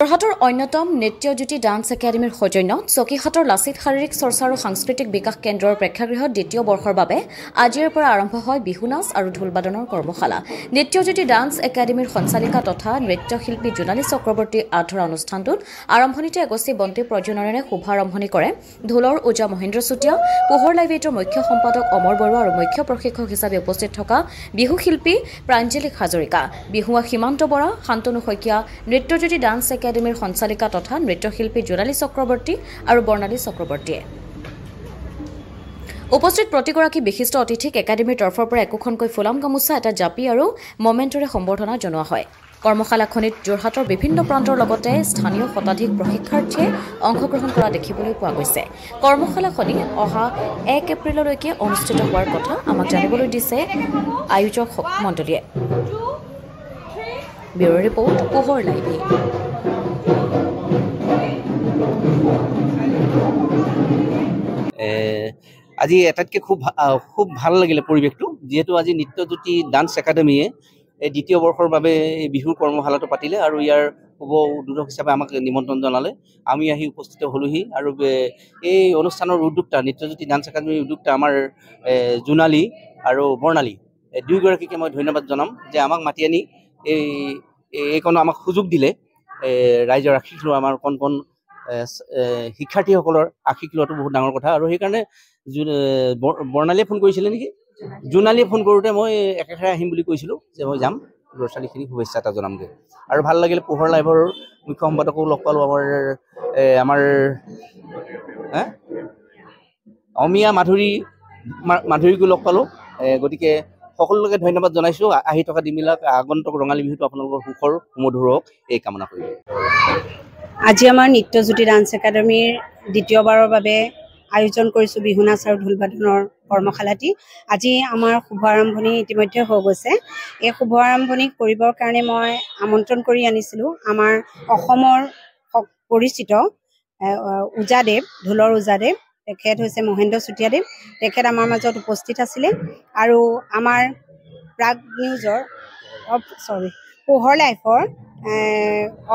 যোৰহাটৰ অন্যতম নৃত্যজ্যোতি ডান্স একাডেমীৰ সৌজন্যত চকীহাটৰ লাচিত শাৰীৰিক চৰ্চা আৰু সাংস্কৃতিক বিকাশ কেন্দ্ৰৰ প্ৰেক্ষাগৃহত দ্বিতীয় বৰ্ষৰ বাবে আজিৰ পৰা আৰম্ভ হয় বিহু নাচ আৰু ঢোলবাদনৰ কৰ্মশালা। নৃত্যজ্যোতি ডান্স একাডেমীৰ সঞ্চালিকা তথা নৃত্যশিল্পী জোনালী চক্ৰৱৰ্তীৰ আধৰা অনুষ্ঠানটোত আৰম্ভণিতে এগছি বন্তি প্ৰজ্বলনেৰে শুভাৰম্ভণি কৰে ঢোলৰ ওজা মহেন্দ্ৰ চুতীয়া, পোহৰ লাইব্ৰেৰীৰ মুখ্য সম্পাদক অমৰ বৰুৱা আৰু মুখ্য প্ৰশিক্ষক হিচাপে উপস্থিত থকা বিহু শিল্পী প্ৰাঞ্জলি হাজৰিকা, বিহুৱা সীমান্ত বৰা, শান্তনু শইকীয়া, নৃত্যজ্যোতি ডান্স একাডেমীৰ সঞ্চালিকা তথা নৃত্যশিল্পী জোনালী চক্ৰৱৰ্তী আৰু বৰ্ণালী চক্ৰৱৰ্তীয়ে। উপস্থিত প্ৰতিগৰাকী বিশিষ্ট অতিথিক একাডেমীৰ তৰফৰ পৰা একোখনকৈ ফুলাম গামোচা, এটা জাপি আৰু মমেণ্টৰে সম্বৰ্ধনা জনোৱা হয়। কৰ্মশালাখনিত যোৰহাটৰ বিভিন্ন প্ৰান্তৰ লগতে স্থানীয় শতাধিক প্ৰশিক্ষাৰ্থীয়ে অংশগ্ৰহণ কৰা দেখিবলৈ পোৱা গৈছে। কৰ্মশালাখনি অহা 1 এপ্ৰিললৈকে অনুষ্ঠিত হোৱাৰ কথা আমাক জানিবলৈ দিছে আয়োজক মণ্ডলীয়ে। ব্যুৰ' ৰিপৰ্ট, পোহৰ লাইভে। আজি এটাতকৈ খুব ভাল লাগিলে পৰিৱেশটো, যিহেতু আজি নৃত্যজ্যোতি ডান্স একাডেমীয়ে এই দ্বিতীয় বৰ্ষৰ বাবে এই বিহুৰ কৰ্মশালাটো পাতিলে আৰু ইয়াৰ শুভ উদ্বোধক হিচাপে আমাক নিমন্ত্ৰণ জনালে। আমি আহি উপস্থিত হ'লোহি আৰু এই অনুষ্ঠানৰ উদ্যোক্তা নৃত্যজ্যোতি ডান্স একাডেমীৰ উদ্যোক্তা আমাৰ জোনালী আৰু বৰ্ণালী, দুয়োগৰাকীকে মই ধন্যবাদ জনাম যে আমাক মাতি আনি এইকণ আমাক সুযোগ দিলে। ৰাইজৰ আশীষ লোৱা, আমাৰ কণ শিক্ষাৰ্থীসকলৰ আশীষ লোৱাটো বহুত ডাঙৰ কথা। আৰু সেইকাৰণে বৰ্ণালীয়ে ফোন কৰিছিলে নেকি, জোনালীয়ে ফোন কৰোঁতে মই একেষাৰে আহিম বুলি কৈছিলোঁ যে মই যাম, ল'ৰা ছোৱালীখিনিক শুভেচ্ছা এটা জনামগৈ। আৰু ভাল লাগিলে, পোহৰ লাইভৰ মুখ্য সম্পাদকো লগ পালোঁ, আমাৰ অমিয়া মাধুৰীকো লগ পালোঁ। গতিকে সকলোকে ধন্যবাদ জনাইছোঁ। আহি থকা দিনবিলাক আগন্তুক ৰঙালী বিহুটো আপোনালোকৰ সুখৰ সুমধুৰ হওক, এই কামনা কৰিলোঁ। আজি আমাৰ নৃত্যজ্যোতি ডান্স একাডেমীৰ দ্বিতীয়বাৰৰ বাবে আয়োজন কৰিছোঁ বিহু নাচ আৰু ঢোলবাদনৰ কৰ্মশালাটি। আজি আমাৰ শুভ আৰম্ভণি ইতিমধ্যে হৈ গৈছে। এই শুভ আৰম্ভণি কৰিবৰ কাৰণে মই আমন্ত্ৰণ কৰি আনিছিলোঁ আমাৰ অসমৰ পৰিচিত ওজাদেৱ, ঢোলৰ ওজাদেৱ, তেখেত হৈছে মহেন্দ্ৰ চুতীয়াদেৱ। তেখেত আমাৰ মাজত উপস্থিত আছিলে আৰু আমাৰ প্ৰাগ নিউজৰ পোহৰ লাইফৰ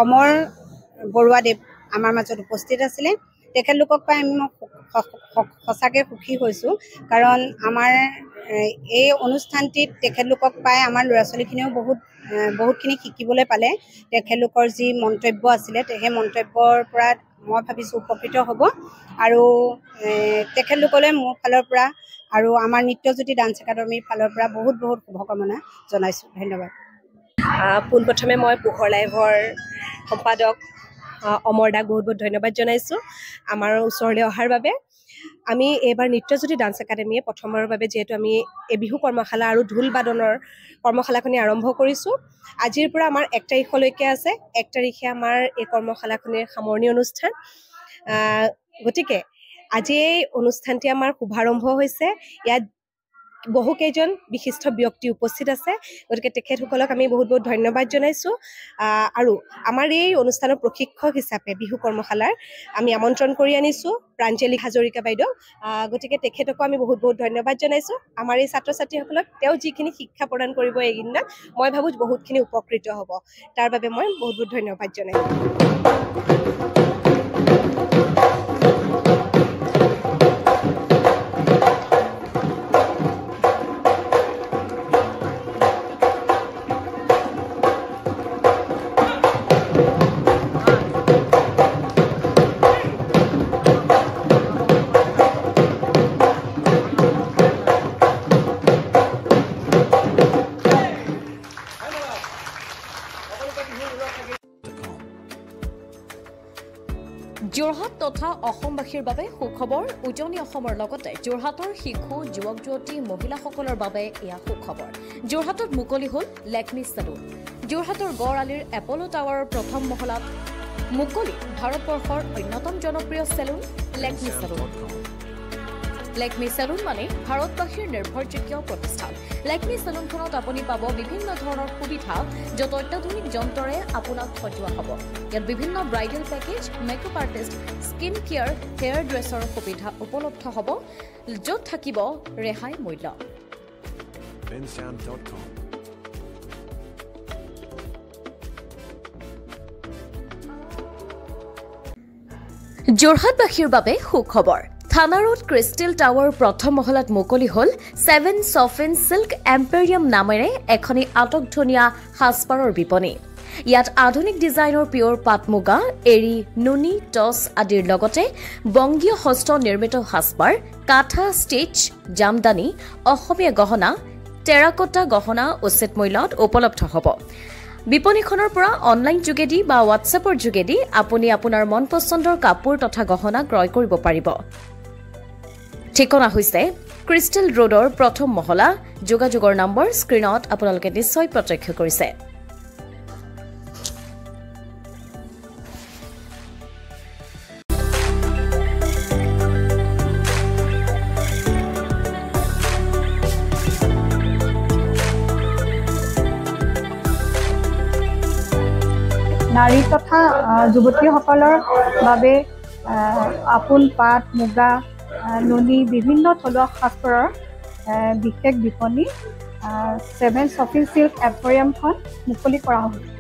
অমৰ বৰুৱাদেৱ আমাৰ মাজত উপস্থিত আছিলে। তেখেতলোকক পাই আমি সঁচাকৈ সুখী হৈছোঁ, কাৰণ আমাৰ এই অনুষ্ঠানটিত তেখেতলোকক পাই আমাৰ ল'ৰা ছোৱালীখিনিও বহুতখিনি শিকিবলৈ পালে। তেখেতলোকৰ যি মন্তব্য আছিলে, সেই মন্তব্যৰ পৰা মই ভাবিছোঁ উপকৃত হ'ব। আৰু তেখেতলোকলৈ মোৰ ফালৰ পৰা আৰু আমাৰ নৃত্যজ্যোতি ডান্স একাডেমীৰ ফালৰ পৰা বহুত শুভকামনা জনাইছোঁ। ধন্যবাদ। পোনপ্ৰথমে মই পোহৰ লাইভৰ সম্পাদক অমৰ দাক বহুত ধন্যবাদ জনাইছোঁ আমাৰ ওচৰলৈ অহাৰ বাবে। আমি এইবাৰ নৃত্যজ্যোতি ডান্স একাডেমীয়ে প্ৰথমবাৰৰ বাবে যিহেতু আমি এই বিহু কৰ্মশালা আৰু ঢোলবাদনৰ কৰ্মশালাখনি আৰম্ভ কৰিছোঁ। আজিৰ পৰা আমাৰ 1 তাৰিখলৈকে আছে। 1 তাৰিখে আমাৰ এই কৰ্মশালাখনিৰ সামৰণি অনুষ্ঠান। গতিকে আজি এই অনুষ্ঠানটি আমাৰ শুভাৰম্ভ হৈছে। ইয়াত বহুকেইজন বিশিষ্ট ব্যক্তি উপস্থিত আছে। গতিকে তেখেতসকলক আমি বহুত ধন্যবাদ জনাইছোঁ। আৰু আমাৰ এই অনুষ্ঠানৰ প্ৰশিক্ষক হিচাপে বিহু কৰ্মশালাৰ আমি আমন্ত্ৰণ কৰি আনিছোঁ প্ৰাঞ্জলি হাজৰিকা বাইদেউ। গতিকে তেখেতকো আমি বহুত ধন্যবাদ জনাইছোঁ। আমাৰ এই ছাত্ৰ ছাত্ৰীসকলক তেওঁ যিখিনি শিক্ষা প্ৰদান কৰিব এইকেইদিনত, মই ভাবোঁ বহুতখিনি উপকৃত হ'ব। তাৰ বাবে মই বহুত ধন্যবাদ জনাইছোঁ। যোৰহাট তথা অসমবাসীৰ বাবে সুখবৰ। উজনি অসমৰ লগতে যোৰহাটৰ শিশু, যুৱক যুৱতী, মহিলাসকলৰ বাবে এয়া সুখবৰ। যোৰহাটত মুকলি হ'ল লেকমি চেলুন। যোৰহাটৰ গড় আলিৰ এপল' টাৱাৰৰ প্ৰথম মহলাত মুকলি ভাৰতবৰ্ষৰ অন্যতম জনপ্ৰিয় salon Lakme salon. Lakme salon মানে ভাৰতবাসীৰ নিৰ্ভৰযোগ্য প্ৰতিষ্ঠান। লেকমি চেলুনখনত আপুনি পাব বিভিন্ন ধৰণৰ সুবিধা, য'ত অত্যাধুনিক যন্ত্ৰৰে আপোনাক সজোৱা হ'ব। ইয়াত বিভিন্ন bridal package, makeup artist, skin care, hair dresser সুবিধা উপলব্ধ হ'ব, য'ত থাকিব ৰেহাই মূল্য। যোৰহাটবাসীৰ বাবে সুখবৰ থানা ৰোড ক্ৰিষ্টেল টাৱাৰ প্ৰথম মহলাত মুকলি হ'ল 7 চফিন চিল্ক এম্পেৰিয়াম নামেৰে এখনি আটকধুনীয়া সাজপাৰৰ বিপণী ইয়াত আধুনিক ডিজাইনৰ পিয়ৰ পাট মুগা এৰি নুনি টছ আদিৰ লগতে বংগীয় হস্ত নিৰ্মিত সাজপাৰ কাঠা ষ্টিচ জামদানি অসমীয়া গহনা টেৰাকোটা গহনা উচিত মূল্যত উপলব্ধ হ'ব বিপণীখনৰ পৰা অনলাইন যোগেদি বা হোৱাটছএপৰ যোগেদি আপুনি আপোনাৰ মন পছন্দৰ কাপোৰ তথা গহনা ক্ৰয় কৰিব পাৰিব ঠিকনা হৈছে ক্ৰিষ্টেল ৰোডৰ প্ৰথম মহলা যোগাযোগৰ নম্বৰ স্ক্ৰীনত আপোনালোকে নিশ্চয় প্ৰত্যক্ষ কৰিছে নাৰী তথা যুৱতীসকলৰ বাবে আপোন পাট মুগা নুনি বিভিন্ন থলুৱা সাজপাৰৰ বিশেষ বিপণী 7 চফিন চিল্ক এম্পেৰিয়ামখন মুকলি কৰা হৈছে